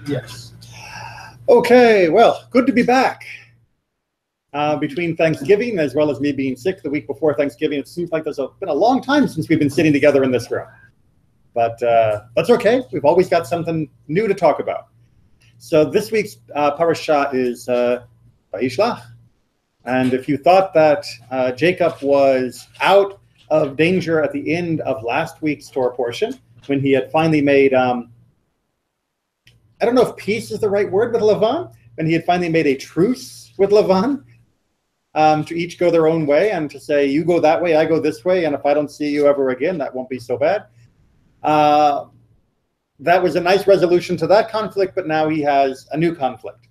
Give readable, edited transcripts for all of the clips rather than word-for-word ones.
Yes. Okay, well, good to be back. Between Thanksgiving as well as me being sick the week before Thanksgiving, it seems like there's been a long time since we've been sitting together in this room. But that's okay. We've always got something new to talk about. So this week's parasha is Vayishlach. And if you thought that Jacob was out of danger at the end of last week's Torah portion, when he had finally made, I don't know if peace is the right word with Lavan, when he had finally made a truce with Lavan, to each go their own way and to say, you go that way, I go this way, and if I don't see you ever again, that won't be so bad. That was a nice resolution to that conflict, but now he has a new conflict.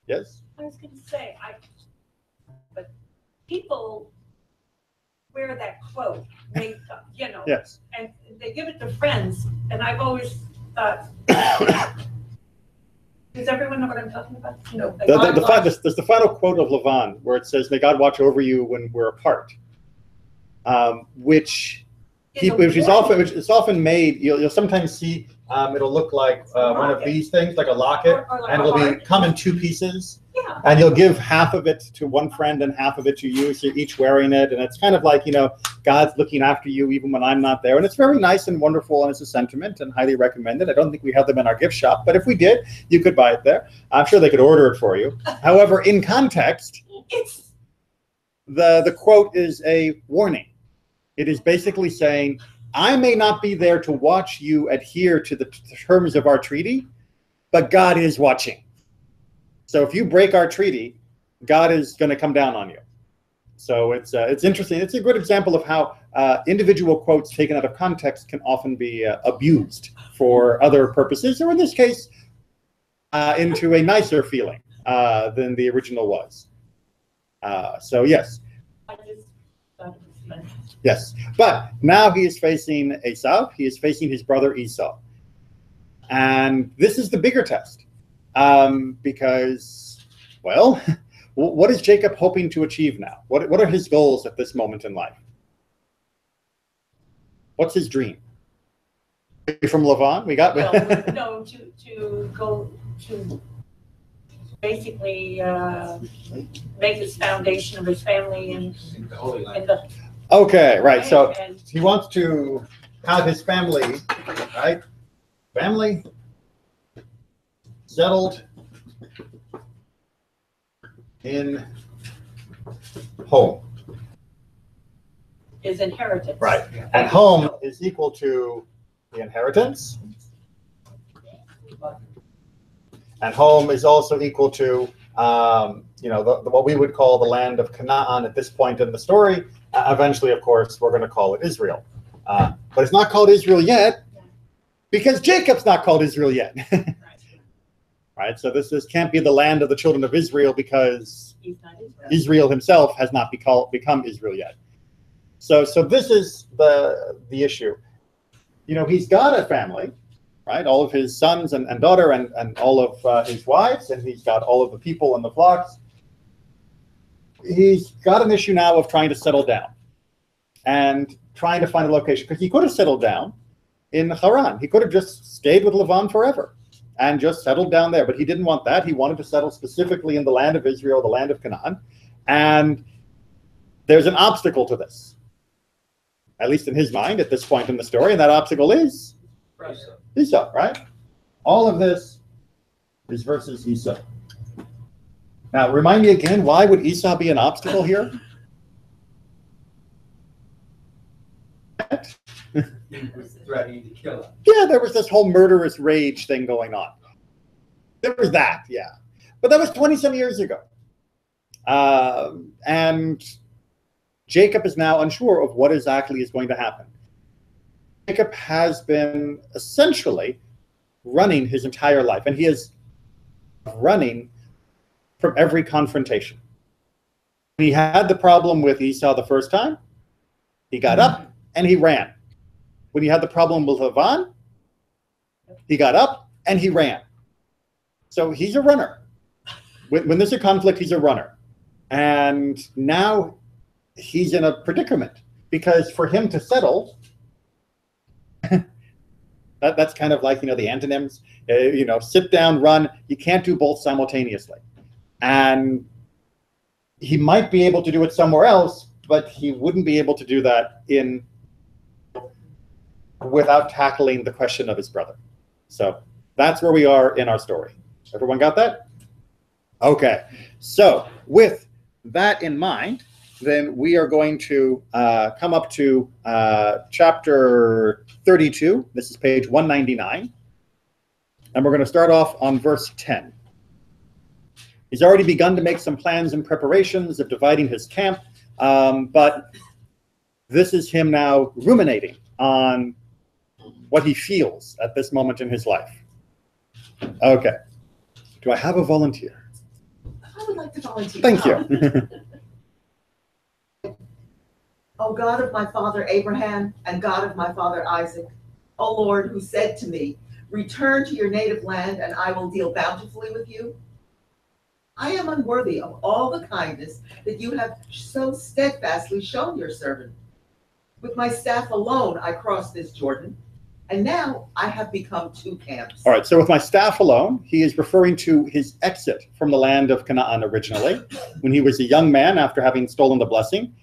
Yes? I was going to say, but people wear that quote, you know, yes, and they give it to friends, and I've always thought, does everyone know what I'm talking about? You know, there's the final quote of Lavan where it says, "May God watch over you when we're apart," which is often made. You'll sometimes see it'll look like one of these things, like a locket, or like and it'll come in two pieces. Yeah. And you'll give half of it to one friend and half of it to you, so you're each wearing it, and it's kind of like, you know, God's looking after you even when I'm not there, and it's very nice and wonderful, and it's a sentiment and highly recommended. I don't think we have them in our gift shop, but if we did, you could buy it there. I'm sure they could order it for you. However, in context, the quote is a warning. It is basically saying, I may not be there to watch you adhere to the terms of our treaty, but God is watching. So if you break our treaty, God is going to come down on you. So it's interesting. It's a good example of how individual quotes taken out of context can often be abused for other purposes, or in this case, into a nicer feeling than the original was. So yes. I just thought it was funny. Yes, but now he is facing Esau. He is facing his brother Esau. And this is the bigger test. Because, well, what is Jacob hoping to achieve now? What are his goals at this moment in life? What's his dream? From Lavan, we got no, to go to basically make his foundation of his family in the Holy Land. Okay, right. So he wants to have his family, right? Family settled in home. His inheritance. Right. And home is equal to the inheritance. And home is also equal to, you know, what we would call the land of Canaan at this point in the story. Eventually, of course, we're going to call it Israel. But it's not called Israel yet because Jacob's not called Israel yet. Right, so this can't be the land of the children of Israel because Israel himself has not become Israel yet. So this is the issue. You know, he's got a family, right? All of his sons and daughter and all of his wives, and he's got all of the people and the flocks. He's got an issue now of trying to settle down and trying to find a location, because he could have settled down in Haran. He could have just stayed with Lavan forever and just settled down there. But he didn't want that. He wanted to settle specifically in the land of Israel, the land of Canaan. And there's an obstacle to this, at least in his mind at this point in the story. And that obstacle is Esau, right? All of this is versus Esau. Now, remind me again, why would Esau be an obstacle here? He was threatening to kill him. Yeah, there was this whole murderous rage thing going on. There was that, yeah. But that was 20-some years ago. And Jacob is now unsure of what exactly is going to happen. Jacob has been essentially running his entire life, and he is running from every confrontation. He had the problem with Esau the first time. He got up and he ran. When he had the problem with Lavan, he got up and he ran. So he's a runner. When there's a conflict, he's a runner. And now he's in a predicament, because for him to settle, That's kind of like, the antonyms, sit down, run. You can't do both simultaneously. And he might be able to do it somewhere else, but he wouldn't be able to do that without tackling the question of his brother. So that's where we are in our story. Everyone got that? Okay. So with that in mind, then we are going to come up to chapter 32. This is page 199. And we're going to start off on verse 10. He's already begun to make some plans and preparations of dividing his camp, but this is him now ruminating on what he feels at this moment in his life. Okay. Do I have a volunteer? I would like to volunteer. Thank you. O God of my father Abraham and God of my father Isaac, O Lord, who said to me, return to your native land and I will deal bountifully with you. I am unworthy of all the kindness that you have so steadfastly shown your servant. With my staff alone I crossed this Jordan, and now I have become two camps. All right, so with my staff alone, he is referring to his exit from the land of Canaan originally, when he was a young man after having stolen the blessing.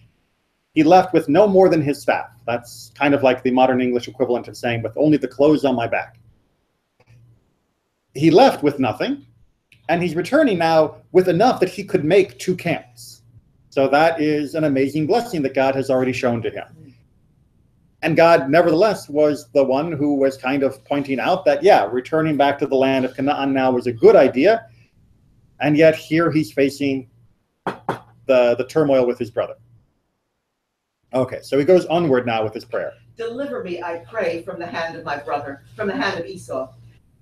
He left with no more than his staff. That's kind of like the modern English equivalent of saying, with only the clothes on my back. He left with nothing, and he's returning now with enough that he could make two camps. So that is an amazing blessing that God has already shown to him. And God, nevertheless, was the one who was kind of pointing out that, yeah, returning back to the land of Canaan now was a good idea. And yet here he's facing the turmoil with his brother. Okay, so he goes onward now with his prayer. Deliver me, I pray, from the hand of my brother, from the hand of Esau.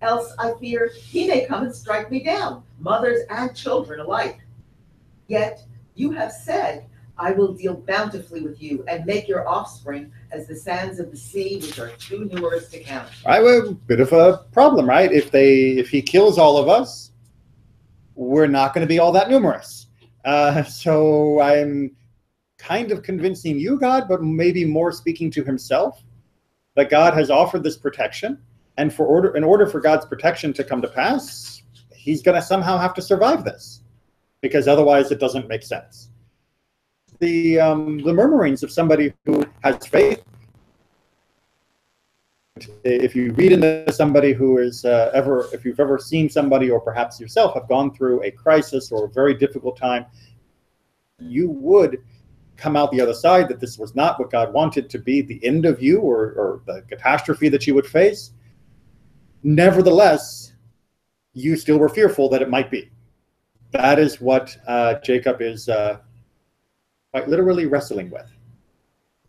Else I fear he may come and strike me down, mothers and children alike. Yet you have said, I will deal bountifully with you and make your offspring as the sands of the sea, which are too numerous to count. Right, well, a bit of a problem, right? If he kills all of us, we're not going to be all that numerous. So I'm kind of convincing you, God, but maybe more speaking to himself, that God has offered this protection, and in order for God's protection to come to pass, he's going to somehow have to survive this, because otherwise it doesn't make sense. The murmurings of somebody who has faith. If you read into somebody who is if you've ever seen somebody, or perhaps yourself have gone through a crisis or a very difficult time, you would come out the other side that this was not what God wanted to be the end of you, or the catastrophe that you would face. Nevertheless, you still were fearful that it might be. That is what Jacob is quite literally wrestling with.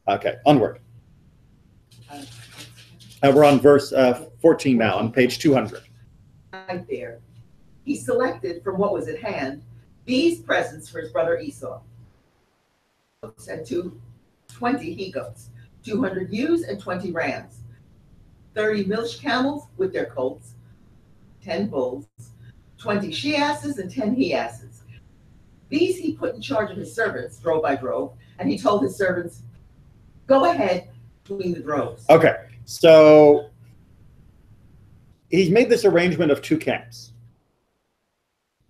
Okay, onward. We're on verse 14 now, on page 200. Right there. He selected from what was at hand these presents for his brother Esau. And 20 he-goats, 200 ewes and 20 rams, 30 milch camels with their colts, 10 bulls, 20 she-asses and 10 he-asses. These he put in charge of his servants, drove by drove, and he told his servants, go ahead between the droves. Okay, so he's made this arrangement of two camps.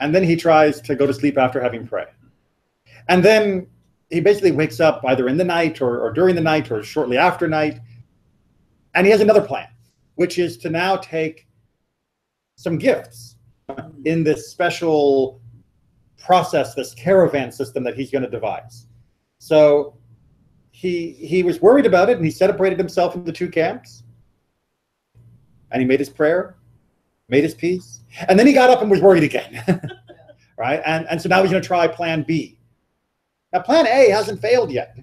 And then he tries to go to sleep after having prayed. And then he basically wakes up either in the night or during the night or shortly after night. And he has another plan, which is to now take some gifts in this special process, this caravan system that he's going to devise. So he was worried about it, and he separated himself into two camps. And he made his prayer, made his peace. And then he got up and was worried again. Right? And so now he's going to try plan B. Now, plan A hasn't failed yet,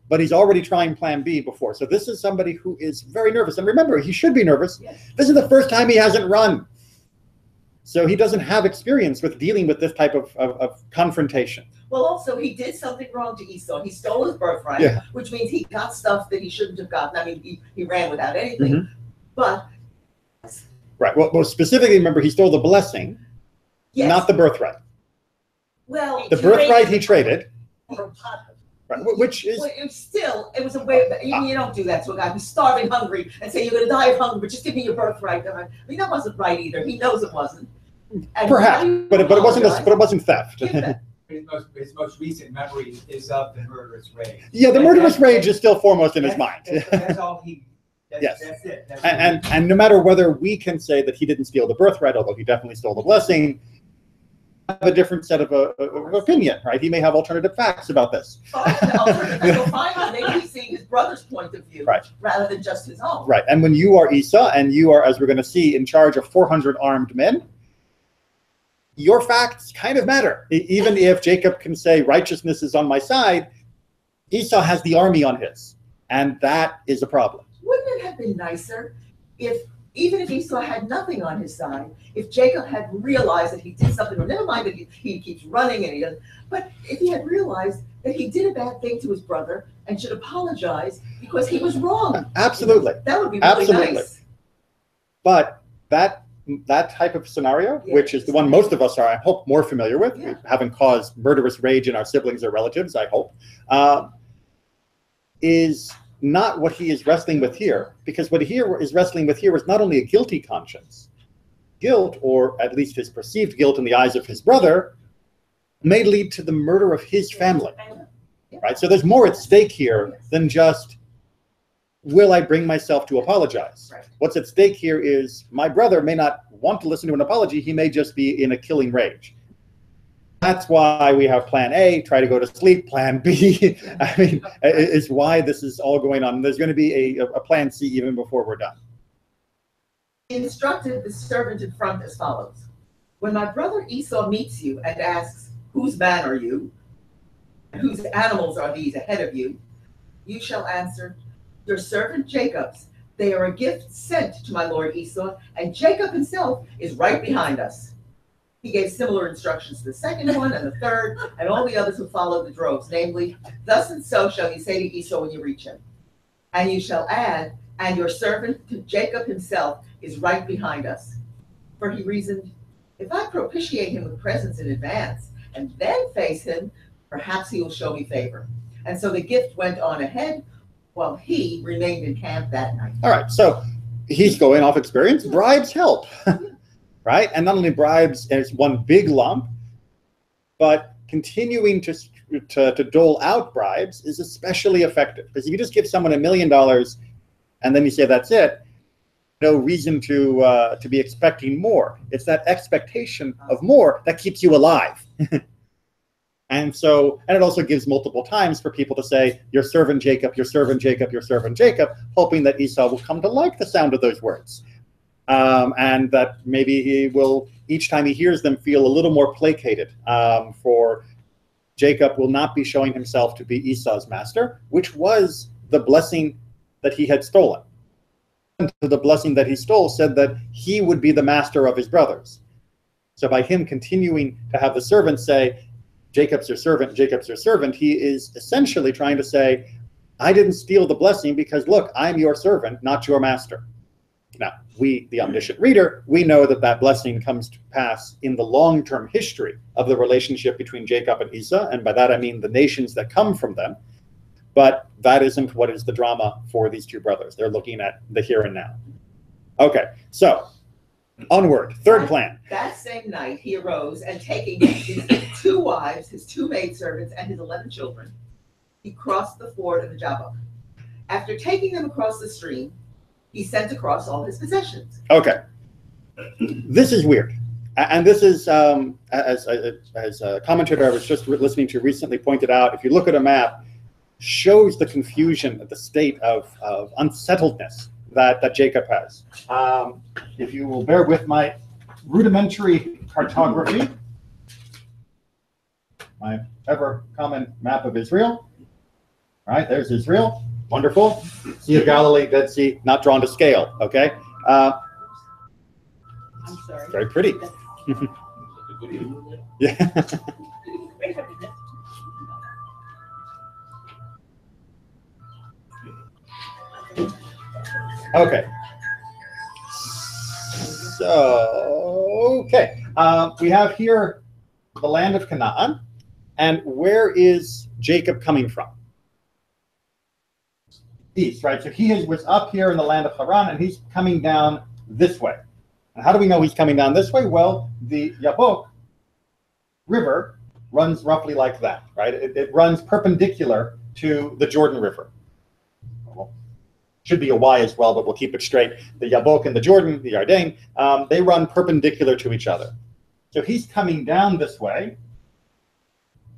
but he's already trying plan B before. So this is somebody who is very nervous. And remember, he should be nervous. Yes. This is the first time he hasn't run. So he doesn't have experience with dealing with this type of confrontation. Well, also, he did something wrong to Esau. He stole his birthright, which means he got stuff that he shouldn't have gotten. I mean, he ran without anything. Mm-hmm. But right. Well, specifically, remember, he stole the blessing, not the birthright. Well, the birthright he traded. Right, which is Well, it was a way that you don't do that to a guy who's starving, hungry, and say you're going to die of hunger, but just give me your birthright. I mean, that wasn't right either. He knows it wasn't. And perhaps, but it wasn't theft. Give that. His most recent memory is of the murderous rage. Yeah, the murderous rage is still foremost in his mind. That's all he. Yes. That's it. That's And no matter whether we can say that he didn't steal the birthright, although he definitely stole the blessing, have a different set of opinion, right? He may have alternative facts about this. Maybe he's seeing his brother's point of view, right, rather than just his own. Right, and when you are Esau and you are, as we're going to see, in charge of 400 armed men, your facts kind of matter. Even if Jacob can say righteousness is on my side, Esau has the army on his, and that is a problem. Wouldn't it have been nicer if, even if Esau had nothing on his side, if Jacob had realized that he did something, or never mind that he keeps running and he doesn't, but if he had realized that he did a bad thing to his brother and should apologize because he was wrong. Absolutely. That would be really nice. But that type of scenario, Yeah, which is the one most of us are, I hope, more familiar with, yeah, we haven't caused murderous rage in our siblings or relatives, I hope, is not what he is wrestling with here. Because what he is wrestling with here is not only a guilty conscience. Guilt, or at least his perceived guilt in the eyes of his brother, may lead to the murder of his family. Right? So there's more at stake here than just, will I bring myself to apologize? Right. What's at stake here is my brother may not want to listen to an apology. He may just be in a killing rage. That's why we have plan A, try to go to sleep. Plan B, I mean, is why this is all going on. There's going to be a plan C even before we're done. He instructed the servant in front as follows. When my brother Esau meets you and asks, whose man are you? And whose animals are these ahead of you? You shall answer, your servant Jacob's. They are a gift sent to my lord Esau, and Jacob himself is right behind us. He gave similar instructions to the second one and the third, and all the others who followed the droves, namely, thus and so shall you say to Esau when you reach him. And you shall add, and your servant Jacob himself is right behind us. For he reasoned, if I propitiate him with presents in advance, and then face him, perhaps he will show me favor. And so the gift went on ahead, while he remained in camp that night. All right, so he's going off experience. Bribes help. Right? And not only bribes as one big lump, but continuing to dole out bribes is especially effective. Because if you just give someone $1 million and then you say that's it, no reason to be expecting more. It's that expectation of more that keeps you alive. And it also gives multiple times for people to say, your servant Jacob, your servant Jacob, your servant Jacob, hoping that Esau will come to like the sound of those words. And that maybe he will, each time he hears them, feel a little more placated. For Jacob will not be showing himself to be Esau's master, which was the blessing that he had stolen. And the blessing that he stole said that he would be the master of his brothers. So by him continuing to have the servant say, Jacob's your servant, Jacob's your servant, he is essentially trying to say, I didn't steal the blessing because, look, I'm your servant, not your master. Now, we, the omniscient reader, we know that that blessing comes to pass in the long-term history of the relationship between Jacob and Esau, and by that I mean the nations that come from them. But that isn't what is the drama for these two brothers. They're looking at the here and now. Okay, so onward, third plan. That same night he arose, and taking his 2 wives, his 2 maidservants, and his 11 children, he crossed the ford of the Jabbok. After taking them across the stream, he sent across all his possessions. Okay, this is weird. And this is, as a commentator I was just listening to recently pointed out, if you look at a map, shows the confusion, the state of unsettledness that Jacob has. If you will bear with my rudimentary cartography, my ever common map of Israel. All right, there's Israel. Wonderful. Sea of Galilee, Dead Sea, not drawn to scale. Okay. I'm sorry. Very pretty. Yeah. Okay. So, okay. We have here the land of Canaan. And where is Jacob coming from? east, right? So he was up here in the land of Haran, and he's coming down this way. And how do we know he's coming down this way? Well, the Yabok River runs roughly like that, right? It runs perpendicular to the Jordan River. Well, should be a Y as well, but we'll keep it straight. The Yabok and the Jordan, the Yarden, they run perpendicular to each other. So he's coming down this way,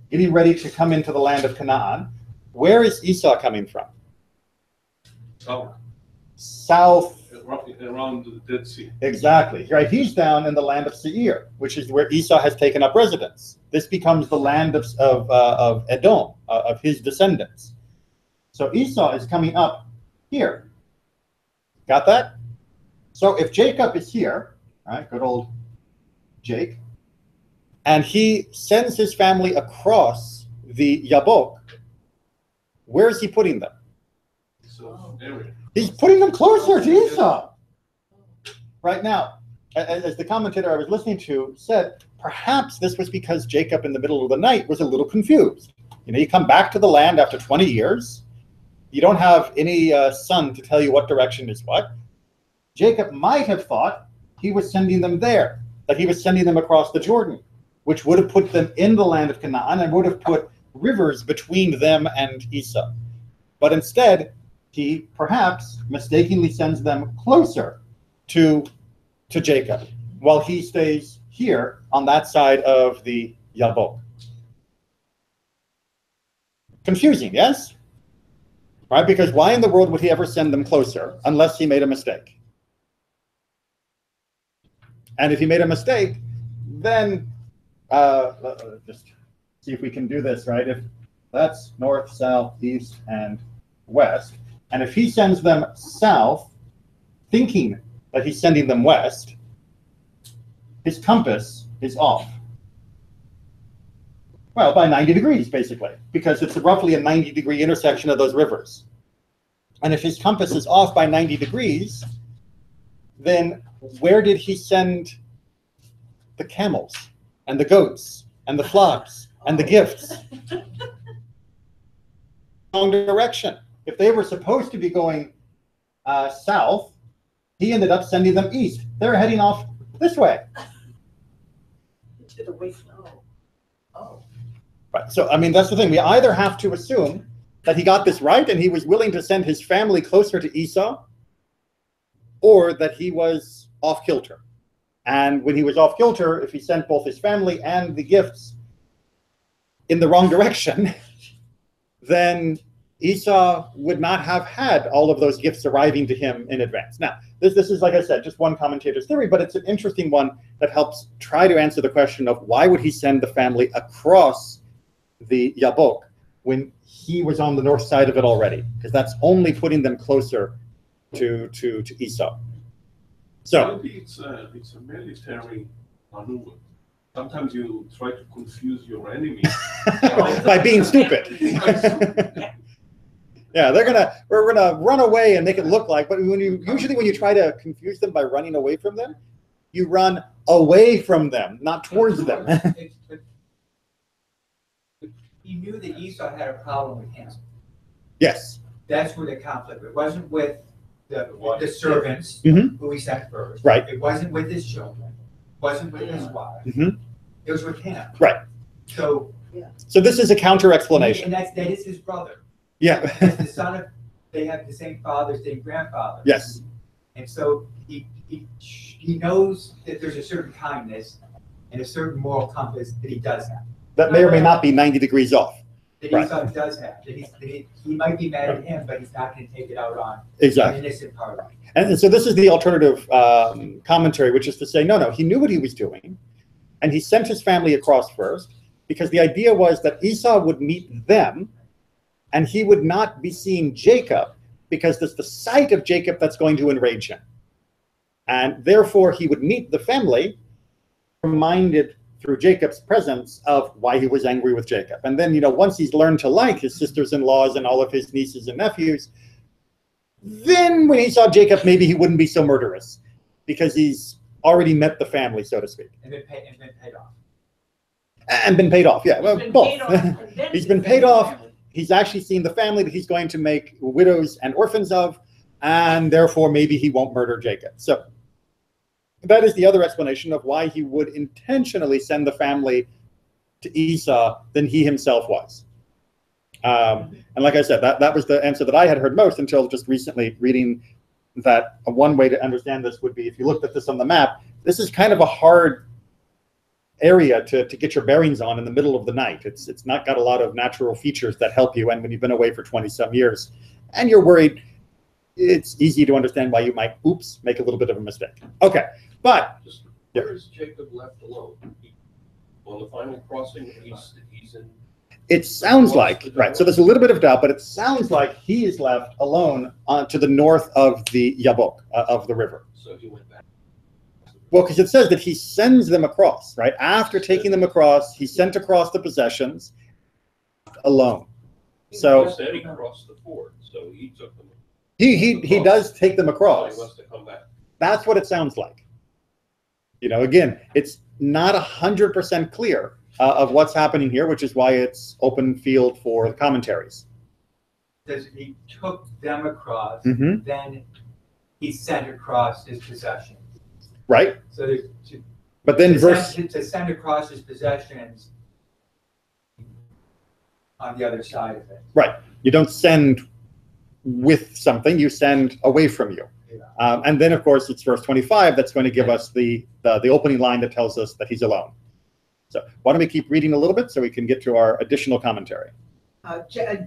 getting ready to come into the land of Canaan. Where is Esau coming from? South. Around the Dead Sea. Exactly, right? He's down in the land of Seir, which is where Esau has taken up residence. This becomes the land of Edom, of his descendants. So Esau is coming up here. Got that? So if Jacob is here, right, good old Jake, and he sends his family across the Yabok, where is he putting them? So, area. He's putting them closer to Esau. Right now, as the commentator I was listening to said, perhaps this was because Jacob in the middle of the night was a little confused. You know, you come back to the land after 20 years, you don't have any son to tell you what direction is what. Jacob might have thought he was sending them there, that he was sending them across the Jordan, which would have put them in the land of Canaan and would have put rivers between them and Esau. But instead, he perhaps mistakenly sends them closer to Jacob, while he stays here on that side of the Yabok. Confusing, yes? Right? Because why in the world would he ever send them closer unless he made a mistake? And if he made a mistake, then just see if we can do this, right? If that's north, south, east, and west, and if he sends them south, thinking that he's sending them west, his compass is off. Well, by 90 degrees, basically, because it's roughly a 90-degree intersection of those rivers. And if his compass is off by 90 degrees, then where did he send the camels and the goats and the flocks and the gifts? Wrong direction. If they were supposed to be going south, he ended up sending them east. They're heading off this way. To the waist. Oh. Right. So, I mean, that's the thing. We either have to assume that he got this right and he was willing to send his family closer to Esau, or that he was off kilter. And when he was off kilter, if he sent both his family and the gifts in the wrong direction, then Esau would not have had all of those gifts arriving to him in advance. Now, this is, like I said, just one commentator's theory, but it's an interesting one that helps try to answer the question of why would he send the family across the Yabok when he was on the north side of it already? Because that's only putting them closer to Esau. So maybe it's a military maneuver. Sometimes you try to confuse your enemy by being stupid. Yeah, we're gonna run away and make it look like. But usually when you try to confuse them by running away from them, you run away from them, not towards them. He knew that Esau had a problem with him. Yes. That's where the conflict. It wasn't with the servants who he sent first. Right. It wasn't with his children. It wasn't with his wife. It was with him. Right. So this is a counter explanation. And that is his brother. Yeah. The son of, they have the same father, same grandfather. Yes. And so he knows that there's a certain kindness and a certain moral compass that he does have. That may or may not be 90 degrees off. That Esau does have. That he might be mad at him, but he's not going to take it out on exactly an innocent party. And so this is the alternative commentary, which is to say, no, he knew what he was doing, and he sent his family across first, because the idea was that Esau would meet them, and he would not be seeing Jacob, because it's the sight of Jacob that's going to enrage him. And therefore, he would meet the family, reminded through Jacob's presence of why he was angry with Jacob. And then, once he's learned to like his sisters-in-laws and all of his nieces and nephews, then when he saw Jacob, maybe he wouldn't be so murderous, because he's already met the family, so to speak. And been paid off. And been paid off, yeah. Well, both. He's been paid off, he's actually seen the family that he's going to make widows and orphans of, and therefore maybe he won't murder Jacob. So that is the other explanation of why he would intentionally send the family to Esau than he himself was. And like I said, that was the answer that I had heard most until just recently reading that one way to understand this would be, if you looked at this on the map, this is kind of a hard area to get your bearings on in the middle of the night. It's not got a lot of natural features that help you, and when you've been away for 20-some years and you're worried, it's easy to understand why you might, make a little bit of a mistake. Okay, but Just, where is Jacob left alone? On the final crossing, he's in. it sounds like, right, so there's a little bit of doubt, but it sounds like he is left alone to the north of the Yabok, of the river. So he went back. Well, because it says that he sends them across, right? After taking them across, he sent across the possessions alone. So He said he crossed the ford, so he took them. he does take them So across. he wants to come back. That's what it sounds like. You know, again, it's not 100% clear of what's happening here, which is why it's open field for the commentaries. Says he took them across, Mhm. then he sent across his possessions. Right? So to But then verse, to send across his possessions on the other side of it. right, you don't send with something, you send away from you. Yeah. And then, of course, it's verse 25 that's going to give us the opening line that tells us that he's alone. So why don't we keep reading a little bit so we can get to our additional commentary.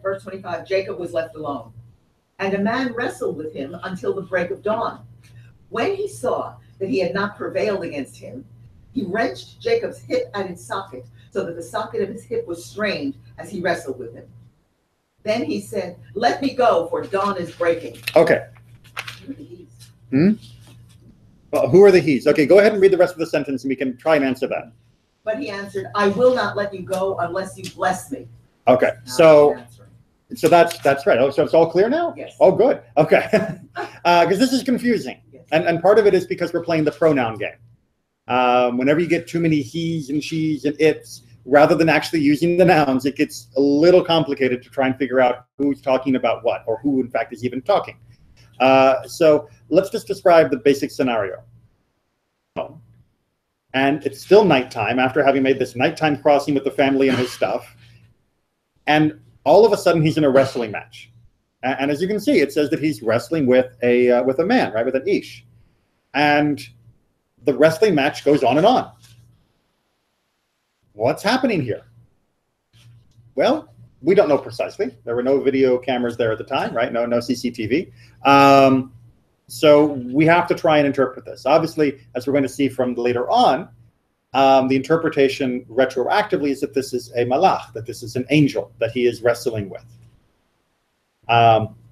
Verse 25, Jacob was left alone, and a man wrestled with him until the break of dawn. When he saw that he had not prevailed against him, he wrenched Jacob's hip at its socket, so that the socket of his hip was strained as he wrestled with him. Then he said, "Let me go, for dawn is breaking." Okay. Well, who are the he's? Okay, go ahead and read the rest of the sentence and we can try and answer that. But he answered, "I will not let you go unless you bless me." Okay, Now so he's answering. so that's right. Oh, so it's all clear now? Yes. Oh, good. Okay. Because this is confusing. Yes. And part of it is because we're playing the pronoun game. Whenever you get too many he's and she's and it's, rather than actually using the nouns, it gets a little complicated to try and figure out who's talking about what, or who in fact is even talking. So let's just describe the basic scenario. And it's still nighttime after having made this nighttime crossing with the family and his stuff. And all of a sudden he's in a wrestling match. And as you can see, it says that he's wrestling with a man, right, with an ish. And the wrestling match goes on and on. What's happening here? Well, we don't know precisely. There were no video cameras there at the time, right? No CCTV. So we have to try and interpret this. Obviously, as we're going to see from later on, the interpretation retroactively is that this is a malach, that this is an angel that he is wrestling with.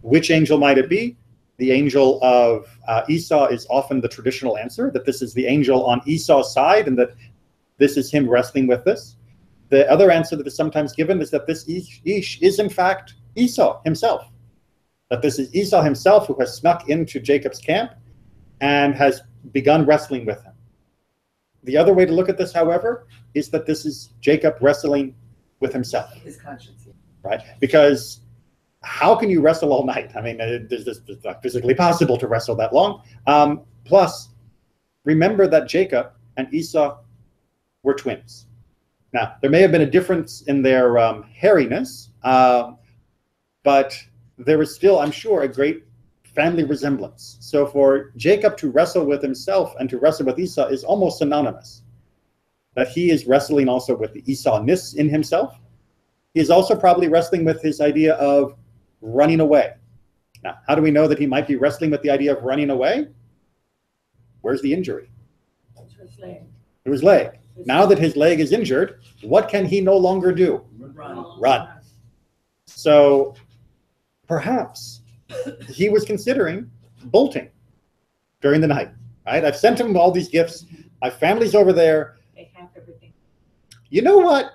Which angel might it be? The angel of Esau is often the traditional answer, that this is the angel on Esau's side and that this is him wrestling with this. The other answer that is sometimes given is that this Ish is in fact Esau himself. That this is Esau himself who has snuck into Jacob's camp and has begun wrestling with him. The other way to look at this, however, is that this is Jacob wrestling with himself. His conscience. Right? Because how can you wrestle all night? I mean, it's not physically possible to wrestle that long. Plus, remember that Jacob and Esau were twins. Now, there may have been a difference in their hairiness, but there was still, I'm sure, a great family resemblance. So for Jacob to wrestle with himself and to wrestle with Esau is almost synonymous. That he is wrestling also with the Esau-ness in himself. He is also probably wrestling with his idea of running away. Now, how do we know that he might be wrestling with the idea of running away? Where's the injury? It was leg. Now that his leg is injured, what can he no longer do? Run. So perhaps he was considering bolting during the night, right? I've sent him all these gifts. My family's over there. They have everything. You know what?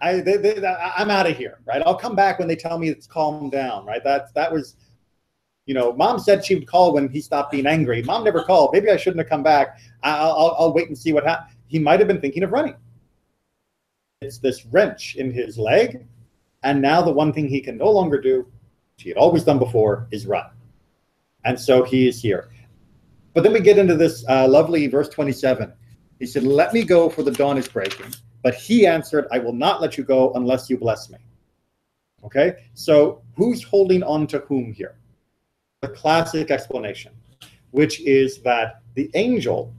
I'm out of here, right? I'll come back when they tell me it's calmed down, right? That was, you know, Mom said she would call when he stopped being angry. Mom never called. Maybe I shouldn't have come back. I'll wait and see what happens. He might have been thinking of running. It's this wrench in his leg, And now the one thing he can no longer do, which he had always done before, is run. And so he is here. But then we get into this lovely verse 27. He said, let me go, for the dawn is breaking. But he answered, I will not let you go unless you bless me. Okay, so who's holding on to whom here? The classic explanation, which is that the angel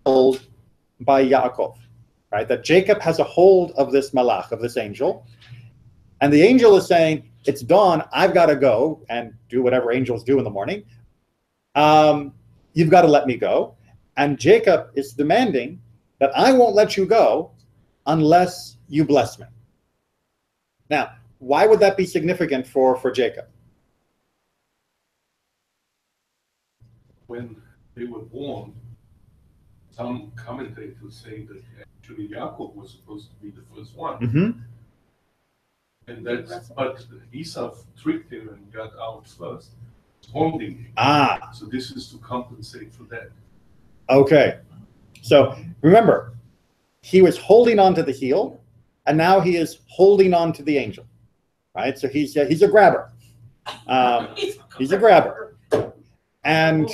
held by Yaakov, right? That Jacob has a hold of this malach, of this angel. And the angel is saying, it's dawn, I've got to go and do whatever angels do in the morning. You've got to let me go. And Jacob is demanding that I won't let you go unless you bless me. Now, why would that be significant for Jacob? When they were born, some commentators say that actually Yaakov was supposed to be the first one. Mm-hmm. And but Esau tricked him and got out first, holding him. Ah. So this is to compensate for that. Okay. So remember, he was holding on to the heel, and now he is holding on to the angel, right? So he's a grabber. He's a grabber. And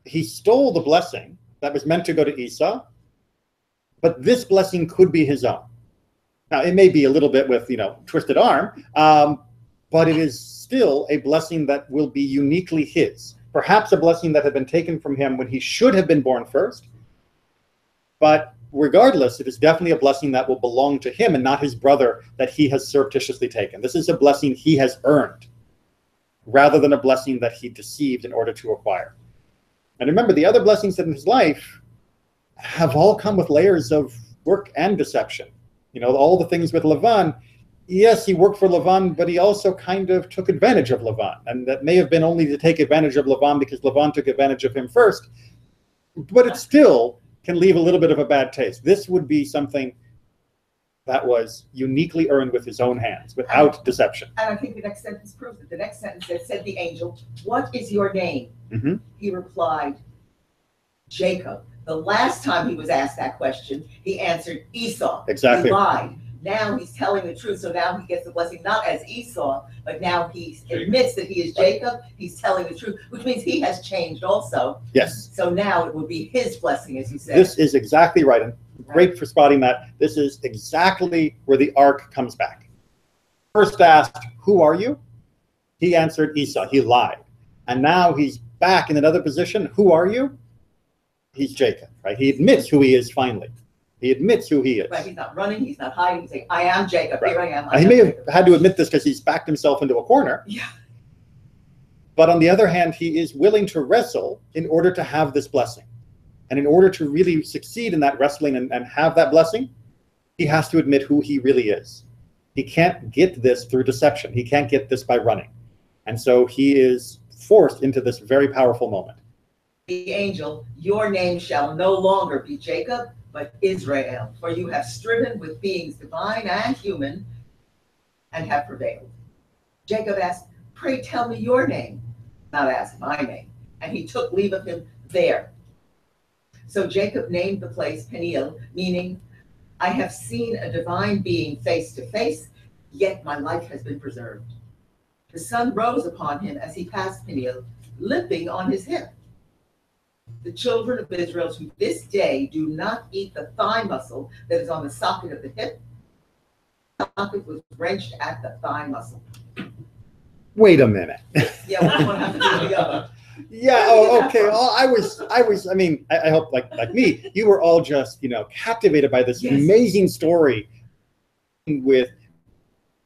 he stole the blessing that was meant to go to Esau, but this blessing could be his own. Now, it may be a little bit with, twisted arm, but it is still a blessing that will be uniquely his. Perhaps a blessing that had been taken from him when he should have been born first. But regardless, it is definitely a blessing that will belong to him and not his brother that he has surreptitiously taken. This is a blessing he has earned, rather than a blessing that he deceived in order to acquire. And remember, the other blessings in his life have all come with layers of work and deception. All the things with Lavan, yes, he worked for Lavan, but he also kind of took advantage of Lavan. And that may have been only to take advantage of Lavan because Lavan took advantage of him first. But it still can leave a little bit of a bad taste. This would be something that was uniquely earned with his own hands, without deception. And I think the next sentence proves it. The next sentence said the angel, what is your name? Mm-hmm. He replied, Jacob. The last time he was asked that question, he answered Esau. Exactly. He lied. Now he's telling the truth, so now he gets the blessing not as Esau, but now he admits that he is Jacob. He's telling the truth, which means he has changed also. Yes. So now it will be his blessing, as you said. This is exactly right, and great for spotting that. This is exactly where the arc comes back. First asked, who are you? He answered Esau. He lied. And now he's back in another position. Who are you? He's Jacob, right? He admits who he is finally. He admits who he is. Right, he's not running, he's not hiding, he's saying, I am Jacob, Right. here I am. He may have had to admit this because he's backed himself into a corner. Yeah. But on the other hand, he is willing to wrestle in order to have this blessing. And in order to really succeed in that wrestling and have that blessing, he has to admit who he really is. He can't get this through deception. He can't get this by running. And so he is forced into this very powerful moment. The angel, your name shall no longer be Jacob, but Israel, for you have striven with beings divine and human and have prevailed. Jacob asked, pray tell me your name, not ask my name. And he took leave of him there. So Jacob named the place Peniel, meaning, I have seen a divine being face to face, yet my life has been preserved. The sun rose upon him as he passed Peniel, limping on his hip. The children of Israel to this day do not eat the thigh muscle that is on the socket of the hip. The socket was wrenched at the thigh muscle. Wait a minute. Yeah, one have to do the other. Yeah. Oh, okay. Oh, I mean, I hope like me, you were all just, captivated by this Yes. amazing story with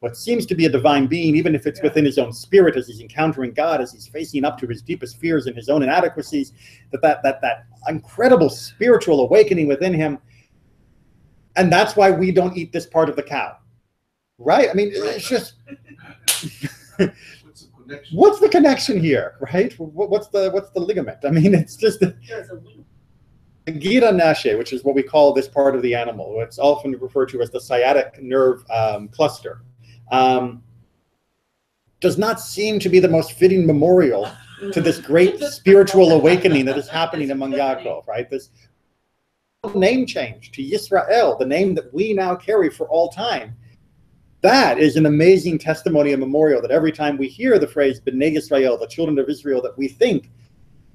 what seems to be a divine being, even if it's within his own spirit, as he's encountering God, as he's facing up to his deepest fears and his own inadequacies, that incredible spiritual awakening within him. And that's why we don't eat this part of the cow, right? I mean, it's just, what's the connection here, right? What's the ligament? I mean, it's just the gira nashe, which is what we call this part of the animal. It's often referred to as the sciatic nerve cluster. Does not seem to be the most fitting memorial to this great spiritual awakening that is happening among Yaakov, right? This name change to Yisrael, the name that we now carry for all time, that is an amazing testimony and memorial that every time we hear the phrase B'nai Yisrael, the children of Israel, that we think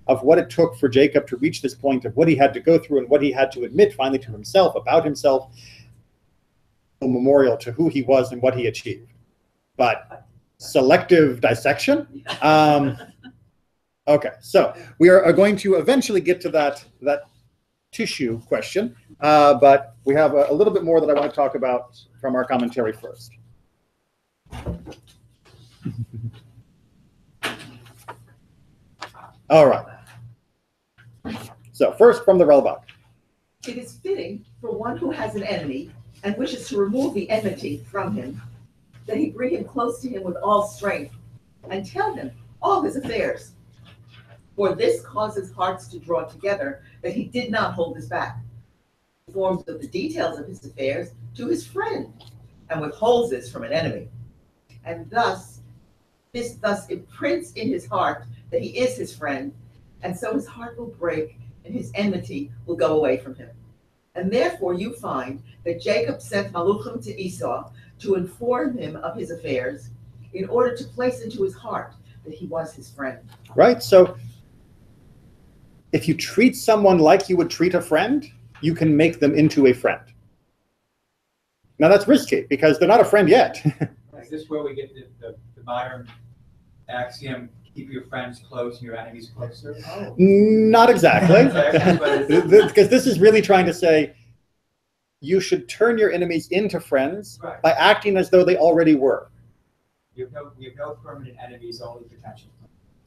of what it took for Jacob to reach this point, of what he had to go through and what he had to admit finally to himself about himself, a memorial to who he was and what he achieved. But selective dissection? Okay, so we are going to eventually get to that tissue question, but we have a little bit more that I want to talk about from our commentary first. All right. So first from the Relbach. It is fitting for one who has an enemy and wishes to remove the enmity from him, that he bring him close to him with all strength and tell him all his affairs. For this causes hearts to draw together, that he did not hold his back. He informs of the details of his affairs to his friend and withholds this from an enemy. And thus imprints in his heart that he is his friend, and so his heart will break and his enmity will go away from him. And therefore you find that Jacob sent Maluchim to Esau to inform him of his affairs in order to place into his heart that he was his friend. Right, so if you treat someone like you would treat a friend, you can make them into a friend. Now that's risky because they're not a friend yet. Is this where we get the modern axiom, keep your friends close and your enemies closer? Oh. Not exactly. Because this is really trying to say you should turn your enemies into friends by acting as though they already were. We have no permanent enemies, only potential.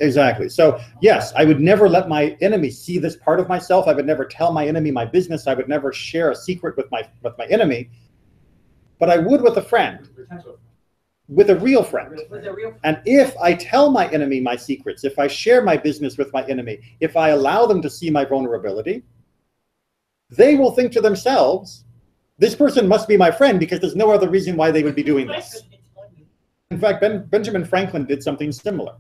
Exactly. So yes, I would never let my enemy see this part of myself. I would never tell my enemy my business. I would never share a secret with my enemy. But I would with a friend. With a real friend. And if I tell my enemy my secrets, if I share my business with my enemy, if I allow them to see my vulnerability, they will think to themselves, this person must be my friend because there's no other reason why they would be doing this. In fact, Benjamin Franklin did something similar.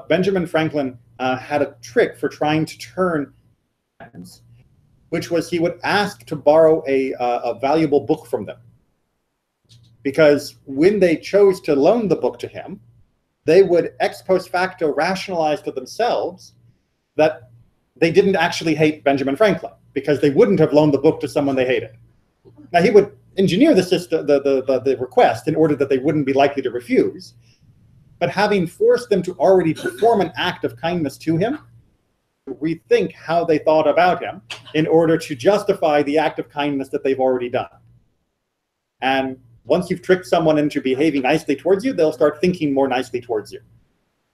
Benjamin Franklin had a trick for trying to turn friends, which was he would ask to borrow a valuable book from them. Because when they chose to loan the book to him, they would ex post facto rationalize to themselves that they didn't actually hate Benjamin Franklin because they wouldn't have loaned the book to someone they hated. Now he would engineer the system, the request in order that they wouldn't be likely to refuse. But having forced them to already perform an act of kindness to him, rethink how they thought about him in order to justify the act of kindness that they've already done. And once you've tricked someone into behaving nicely towards you, they'll start thinking more nicely towards you.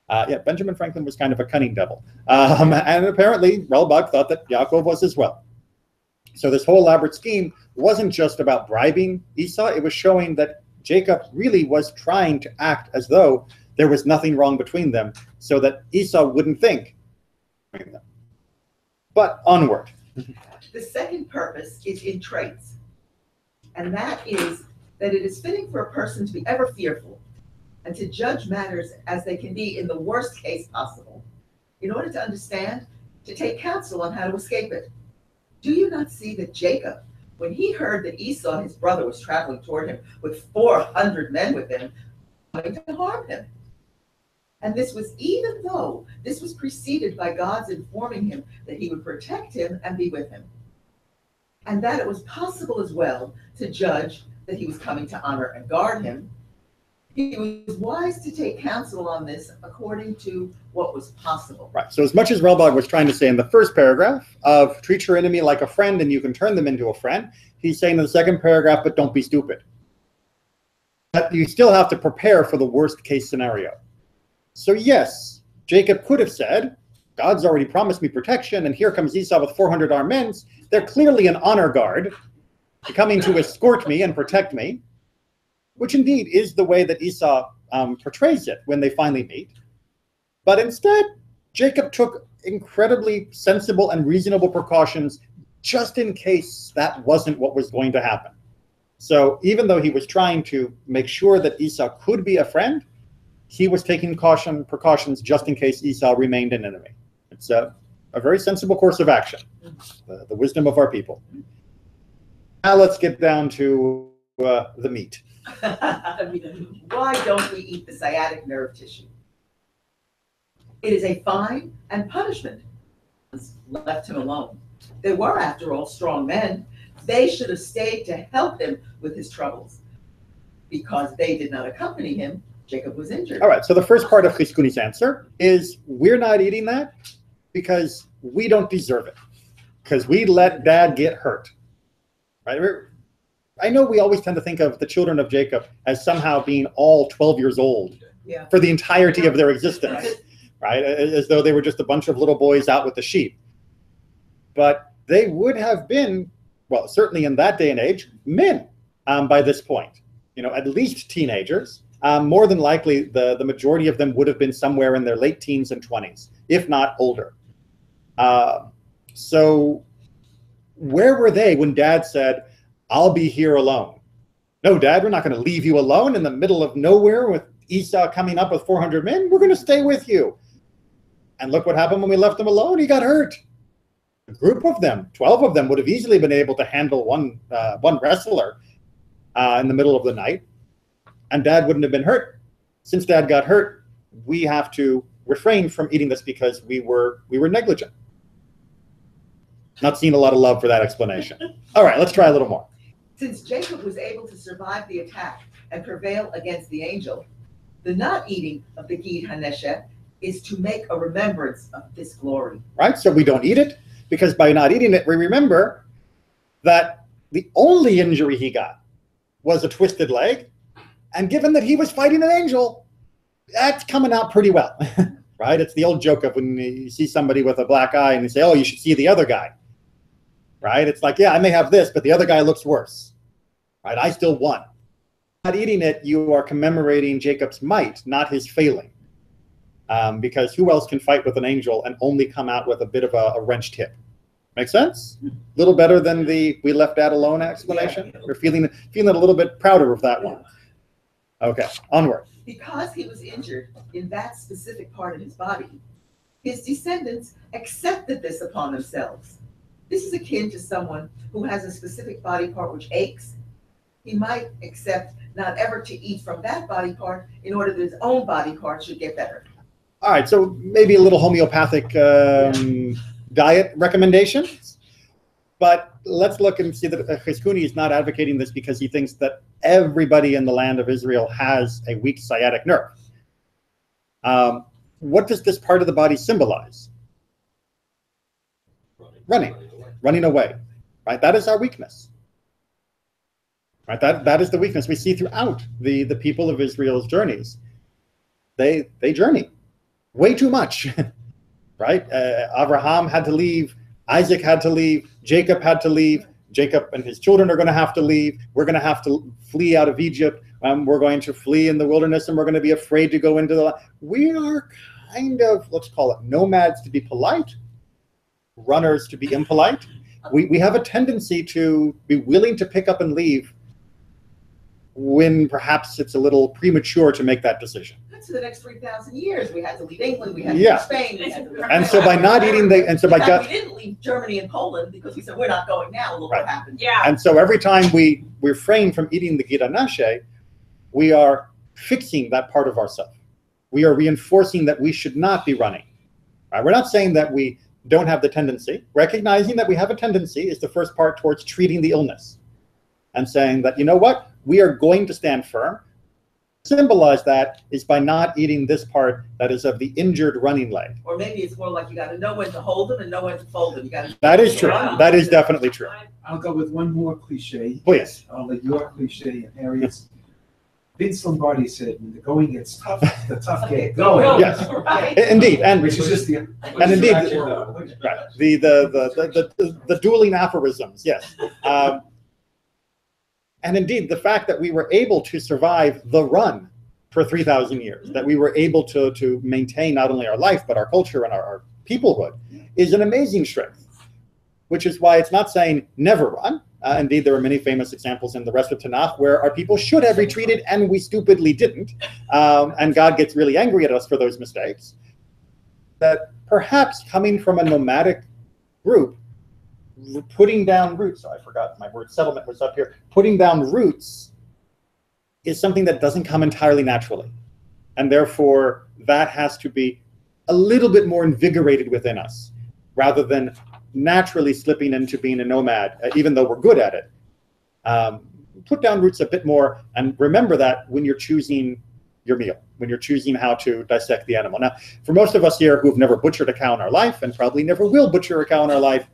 Yeah, Benjamin Franklin was kind of a cunning devil. And apparently, Relbach thought that Yaakov was as well. So this whole elaborate scheme wasn't just about bribing Esau. It was showing that Jacob really was trying to act as though there was nothing wrong between them so that Esau wouldn't think. But onward. The second purpose is in traits, and that is that it is fitting for a person to be ever fearful and to judge matters as they can be in the worst case possible, in order to understand, to take counsel on how to escape it. Do you not see that Jacob, when he heard that Esau, his brother, was traveling toward him with 400 men with him, coming to harm him? And this was even though this was preceded by God's informing him that he would protect him and be with him. And that it was possible as well to judge that he was coming to honor and guard him. He was wise to take counsel on this according to what was possible. Right. So as much as Relbach was trying to say in the first paragraph of treat your enemy like a friend and you can turn them into a friend, he's saying in the second paragraph, but don't be stupid. But you still have to prepare for the worst case scenario. So yes, Jacob could have said, God's already promised me protection, and here comes Esau with 400 armed men. They're clearly an honor guard coming to escort me and protect me, which indeed is the way that Esau portrays it when they finally meet. But instead, Jacob took incredibly sensible and reasonable precautions just in case that wasn't what was going to happen. So even though he was trying to make sure that Esau could be a friend, he was taking precautions just in case Esau remained an enemy. It's a very sensible course of action, the wisdom of our people. Now let's get down to the meat. Why don't we eat the sciatic nerve tissue? It is a fine and punishment. Left him alone. They were, after all, strong men. They should have stayed to help him with his troubles. Because they did not accompany him, Jacob was injured. All right, so the first part of Chizkuni's answer is we're not eating that because we don't deserve it. Because we let dad get hurt. Right? I know we always tend to think of the children of Jacob as somehow being all 12 years old for the entirety of their existence. Right? As though they were just a bunch of little boys out with the sheep. But they would have been, well, certainly in that day and age, men by this point. You know, at least teenagers. More than likely, the majority of them would have been somewhere in their late teens and 20s, if not older. So where were they when dad said, I'll be here alone? No, dad, we're not going to leave you alone in the middle of nowhere with Esau coming up with 400 men. We're going to stay with you. And look what happened when we left him alone. He got hurt. A group of them, 12 of them, would have easily been able to handle one wrestler in the middle of the night. And dad wouldn't have been hurt. Since dad got hurt, we have to refrain from eating this because we were negligent. Not seeing a lot of love for that explanation. All right, let's try a little more. Since Jacob was able to survive the attack and prevail against the angel, the not eating of the Gid Haneshet is to make a remembrance of this glory. Right, so we don't eat it because by not eating it, we remember that the only injury he got was a twisted leg. And given that he was fighting an angel, that's coming out pretty well, right? It's the old joke of when you see somebody with a black eye and you say, oh, you should see the other guy, right? It's like, yeah, I may have this, but the other guy looks worse, right? I still won. Not eating it, you are commemorating Jacob's might, not his failing. Because who else can fight with an angel and only come out with a bit of a wrenched hip? Make sense? A little better than the we left dad alone explanation? We're feeling a little bit prouder of that one. Okay, onward. Because he was injured in that specific part of his body, his descendants accepted this upon themselves. This is akin to someone who has a specific body part which aches. He might accept not ever to eat from that body part in order that his own body part should get better. All right, so maybe a little homeopathic diet recommendations. But let's look and see that Chizkuni is not advocating this because he thinks that everybody in the land of Israel has a weak sciatic nerve. What does this part of the body symbolize? Running away, right? That is our weakness, right? That is the weakness we see throughout the people of Israel's journeys. They journey way too much, right? Abraham had to leave. Isaac had to leave. Jacob had to leave. Jacob and his children are going to have to leave. We're going to have to flee out of Egypt. We're going to flee in the wilderness, and we're going to be afraid to go into the land. We are kind of, let's call it nomads to be polite, runners to be impolite. We have a tendency to be willing to pick up and leave when perhaps it's a little premature to make that decision. For the next 3,000 years, we had to leave England, we had to leave Spain, we had to leave and so by not eating we didn't leave Germany and Poland because we said we're not going now. Look what happened. Yeah. And so every time we refrain from eating the Gid Hanashe, we are fixing that part of ourselves. We are reinforcing that we should not be running. Right? We're not saying that we don't have the tendency. Recognizing that we have a tendency is the first part towards treating the illness and saying that, you know what, we are going to stand firm. Symbolize that is by not eating this part that is of the injured running leg. Or maybe it's more like you got to know when to hold them and know when to fold them. You got to. That is true. That is definitely true. I'll go with one more cliche. Please. I'll let your cliche and Harriet's. Vince Lombardi said, when the going gets tough, the tough get going. Yes, Right. indeed, and Which is just the. and indeed, right, the dueling aphorisms. Yes. And indeed, the fact that we were able to survive the run for 3,000 years, that we were able to maintain not only our life, but our culture and our peoplehood is an amazing strength, which is why it's not saying never run. Indeed, there are many famous examples in the rest of Tanakh where our people should have retreated and we stupidly didn't. And God gets really angry at us for those mistakes. That perhaps coming from a nomadic group, putting down roots, I forgot my word, settlement was up here, putting down roots is something that doesn't come entirely naturally. And therefore, that has to be a little bit more invigorated within us, rather than naturally slipping into being a nomad, even though we're good at it. Put down roots a bit more, and remember that when you're choosing your meal, when you're choosing how to dissect the animal. Now, for most of us here who've never butchered a cow in our life, and probably never will butcher a cow in our life,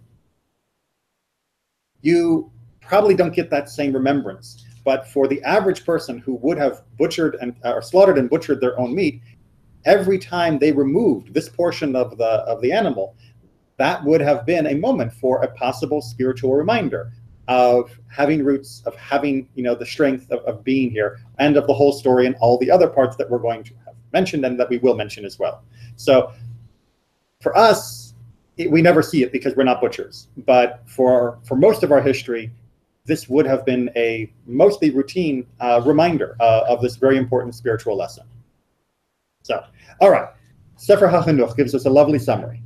you probably don't get that same remembrance. But for the average person who would have butchered and or slaughtered and butchered their own meat, every time they removed this portion of the animal, that would have been a moment for a possible spiritual reminder of having roots, of having, the strength of being here, and of the whole story and all the other parts that we're going to have mentioned and that we will mention as well. So for us, we never see it because we're not butchers. But for most of our history, this would have been a mostly routine reminder of this very important spiritual lesson. So, all right. Sefer HaChinuch gives us a lovely summary.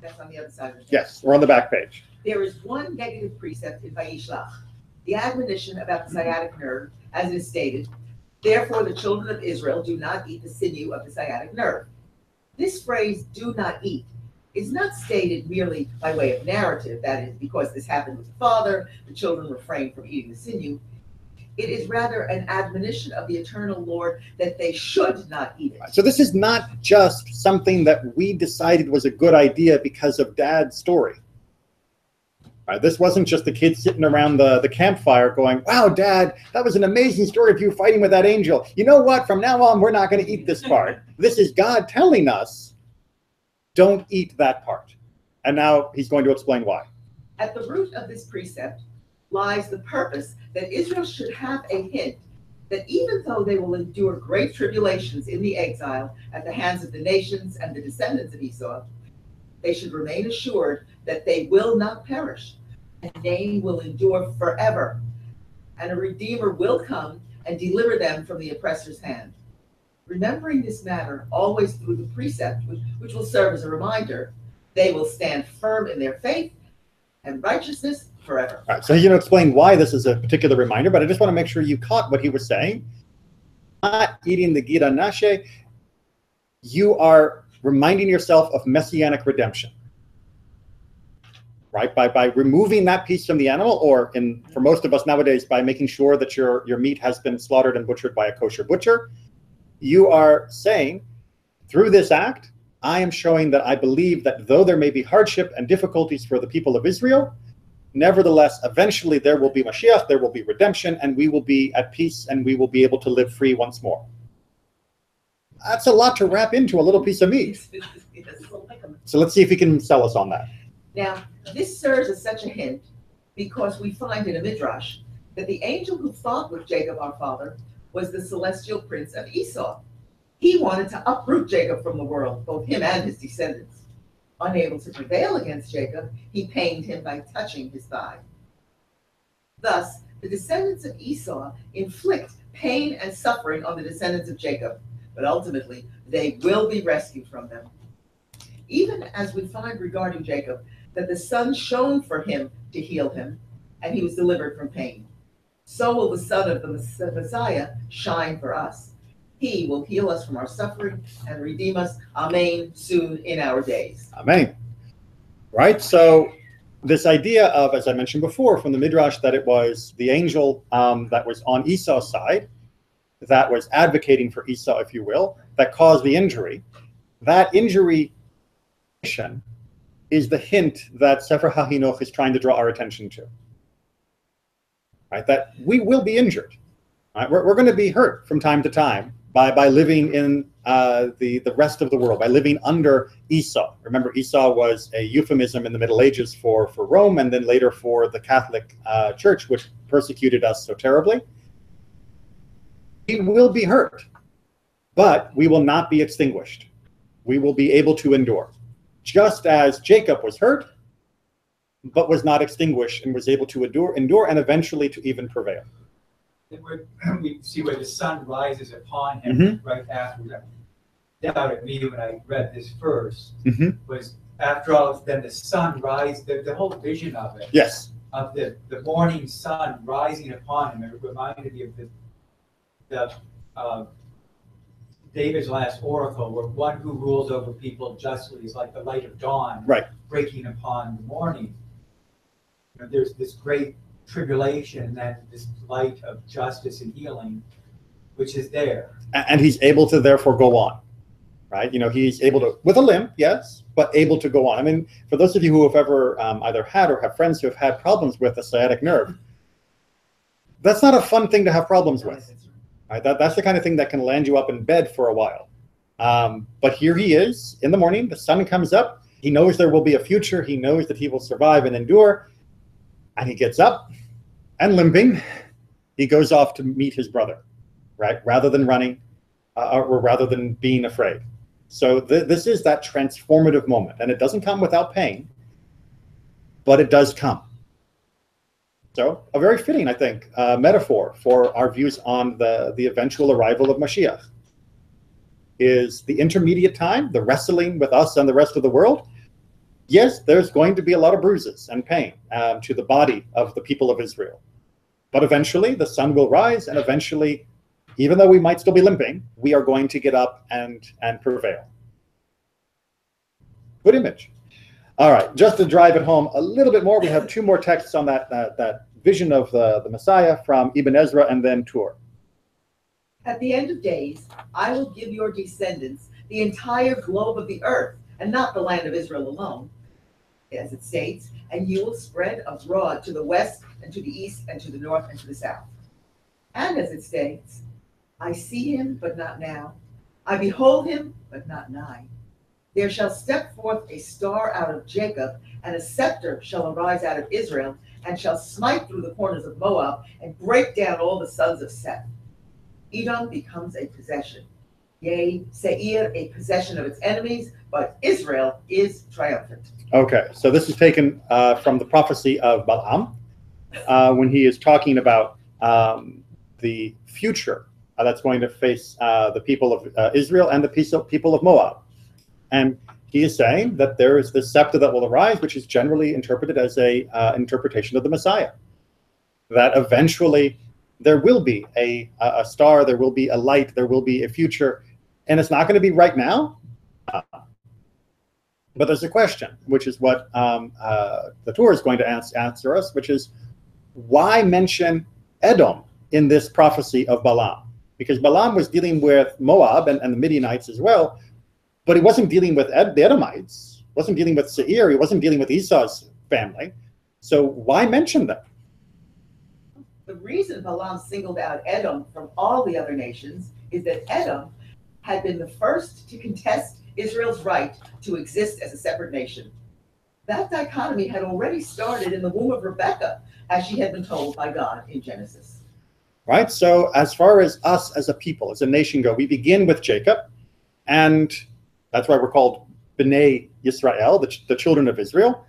That's on the other side of the page. Yes, we're on the back page. There is one negative precept in Vayishlach, the admonition about the sciatic nerve, as it is stated, therefore the children of Israel do not eat the sinew of the sciatic nerve. This phrase, do not eat, is not stated merely by way of narrative, that is, because this happened with the father, the children refrained from eating the sinew. It is rather an admonition of the eternal Lord that they should not eat it. So this is not just something that we decided was a good idea because of Dad's story. This wasn't just the kids sitting around the campfire going, wow, Dad, that was an amazing story of you fighting with that angel. You know what? From now on, we're not going to eat this part. This is God telling us, don't eat that part. And now he's going to explain why. At the root of this precept lies the purpose that Israel should have a hint that even though they will endure great tribulations in the exile at the hands of the nations and the descendants of Esau, they should remain assured that they will not perish. A name will endure forever, and a Redeemer will come and deliver them from the oppressor's hand. Remembering this matter always through the precept, which will serve as a reminder, they will stand firm in their faith and righteousness forever. All right, so he's going to explain why this is a particular reminder, but I just want to make sure you caught what he was saying. Not eating the Gira Nashe, you are reminding yourself of messianic redemption. Right, by removing that piece from the animal, or for most of us nowadays, by making sure that your meat has been slaughtered and butchered by a kosher butcher, you are saying, through this act, I am showing that I believe that though there may be hardship and difficulties for the people of Israel, nevertheless, eventually there will be Mashiach, there will be redemption, and we will be at peace, and we will be able to live free once more. That's a lot to wrap into a little piece of meat. So let's see if he can sell us on that. Now, this serves as such a hint because we find in a midrash that the angel who fought with Jacob our father was the celestial prince of Esau. He wanted to uproot Jacob from the world, both him and his descendants. Unable to prevail against Jacob, he pained him by touching his thigh. Thus, the descendants of Esau inflict pain and suffering on the descendants of Jacob, but ultimately they will be rescued from them. Even as we find regarding Jacob that the sun shone for him to heal him, and he was delivered from pain, so will the Son of the Messiah shine for us. He will heal us from our suffering and redeem us, amen, soon in our days. Amen. Right, so this idea of, as I mentioned before, from the Midrash, that it was the angel that was on Esau's side, that was advocating for Esau, if you will, that caused the injury. That injury is the hint that Sefer HaChinuch is trying to draw our attention to. Right, that we will be injured. Right? We're going to be hurt from time to time by living in the rest of the world, by living under Esau. Remember, Esau was a euphemism in the Middle Ages for Rome, and then later for the Catholic Church, which persecuted us so terribly. We will be hurt, but we will not be extinguished. We will be able to endure. Just as Jacob was hurt, but was not extinguished and was able to endure and eventually to even prevail. We see where the sun rises upon him right after that. Doubted me when I read this verse was after all, then the sun rises, the whole vision of it. Yes. Of the morning sun rising upon him. It reminded me of the the David's last oracle, where one who rules over people justly is like the light of dawn, Right. breaking upon the morning. You know, there's this great tribulation, and then this light of justice and healing, which is there. And he's able to therefore go on, right? You know, he's able to, with a limp, yes, but able to go on. I mean, for those of you who have ever either had or have friends who have had problems with the sciatic nerve, that's not a fun thing to have problems with. Right? That's the kind of thing that can land you up in bed for a while. But here he is in the morning, the sun comes up, he knows there will be a future, he knows that he will survive and endure, and he gets up and limping, he goes off to meet his brother, right? Rather than running, or rather than being afraid. So this is that transformative moment, and it doesn't come without pain, but it does come. So a very fitting, I think, metaphor for our views on the eventual arrival of Mashiach is the intermediate time, the wrestling with us and the rest of the world. Yes, there's going to be a lot of bruises and pain to the body of the people of Israel. But eventually the sun will rise, and eventually, even though we might still be limping, we are going to get up and prevail. Good image. All right, just to drive it home a little bit more, we have two more texts on that vision of the Messiah from Ibn Ezra and then Tur. At the end of days, I will give your descendants the entire globe of the earth, and not the land of Israel alone, as it states, and you will spread abroad to the west and to the east and to the north and to the south. And as it states, I see him, but not now. I behold him, but not nigh. There shall step forth a star out of Jacob, and a scepter shall arise out of Israel, and shall smite through the corners of Moab, and break down all the sons of Seth. Edom becomes a possession. Yea, Seir a possession of its enemies, but Israel is triumphant. Okay, so this is taken from the prophecy of Balaam, when he is talking about the future that's going to face the people of Israel and the people of Moab. And he is saying that there is this scepter that will arise, which is generally interpreted as a interpretation of the Messiah. That eventually there will be a star, there will be a light, there will be a future, and it's not going to be right now. But there's a question, which is what the Torah is going to answer us, which is why mention Edom in this prophecy of Balaam? Because Balaam was dealing with Moab and the Midianites as well, but he wasn't dealing with the Edomites, wasn't dealing with Seir, he wasn't dealing with Esau's family. So why mention them? The reason Balaam singled out Edom from all the other nations is that Edom had been the first to contest Israel's right to exist as a separate nation. That dichotomy had already started in the womb of Rebekah, as she had been told by God in Genesis. Right, so as far as us as a people, as a nation go, we begin with Jacob, and that's why we're called B'nai Yisrael, the children of Israel.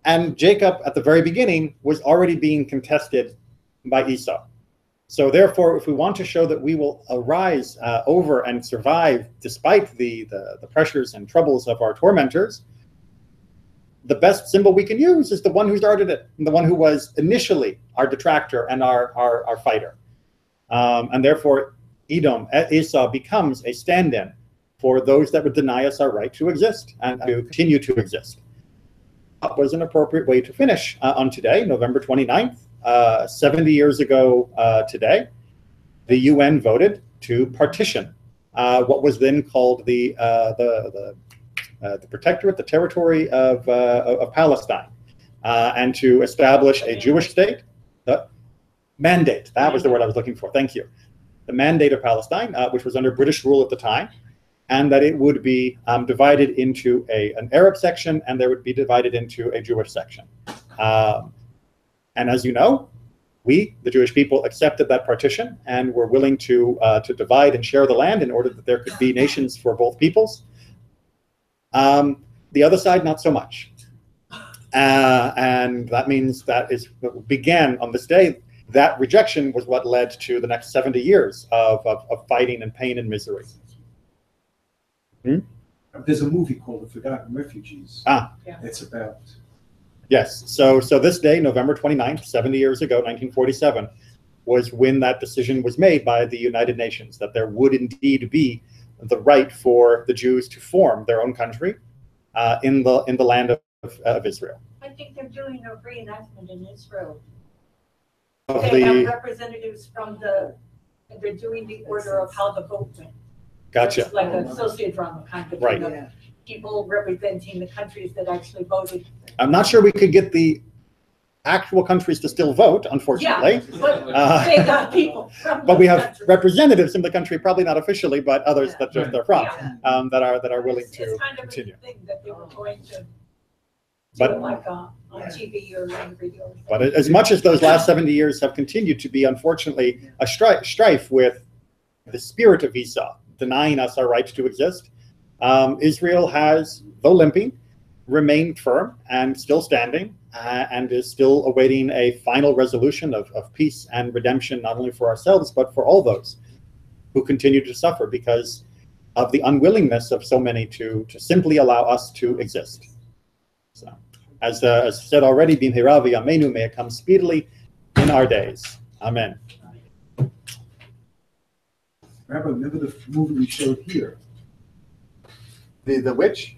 And Jacob, at the very beginning, was already being contested by Esau. So therefore, if we want to show that we will arise over and survive despite the pressures and troubles of our tormentors, the best symbol we can use is the one who started it, and the one who was initially our detractor and our fighter. And therefore, Edom, Esau, becomes a stand-in for those that would deny us our right to exist and to continue to exist. That was an appropriate way to finish on today, November 29th. 70 years ago today, the UN voted to partition what was then called the Protectorate, the territory of Palestine, and to establish a Jewish state. Mandate, that was the word I was looking for, thank you. The Mandate of Palestine, which was under British rule at the time, and that it would be divided into an Arab section, and there would be divided into a Jewish section. And as you know, we, the Jewish people, accepted that partition and were willing to divide and share the land in order that there could be nations for both peoples. The other side, not so much. And that means that began on this day. That rejection was what led to the next 70 years of fighting and pain and misery. There's a movie called The Forgotten Refugees. Ah. Yeah. It's about... Yes, so this day, November 29th, 70 years ago, 1947, was when that decision was made by the United Nations, that there would indeed be the right for the Jews to form their own country in the land of Israel. I think they're doing a reenactment in Israel. Of They have the, representatives from they're doing the order of how the vote went. gotcha. It's like a sociodrama kind of. Right. You know, Yeah. people representing the countries that actually voted. I'm not sure we could get the actual countries to still vote, unfortunately. But Uh, they got people from But we those have countries. representatives in the country, probably not officially, but others that just they're from, Yeah. that are willing It's to kind of continue. a thing that they were going to But- do like on TV or on radio. Or But something. as much as those last 70 years have continued to be, unfortunately, a strife with the spirit of Esau, denying us our right to exist, Israel has, though limping, remained firm and still standing, and is still awaiting a final resolution of peace and redemption, not only for ourselves, but for all those who continue to suffer because of the unwillingness of so many to simply allow us to exist. So, as said already, Bimhira v'yameinu, may it come speedily in our days. Amen. Rabbi, remember the movie we showed here? The which?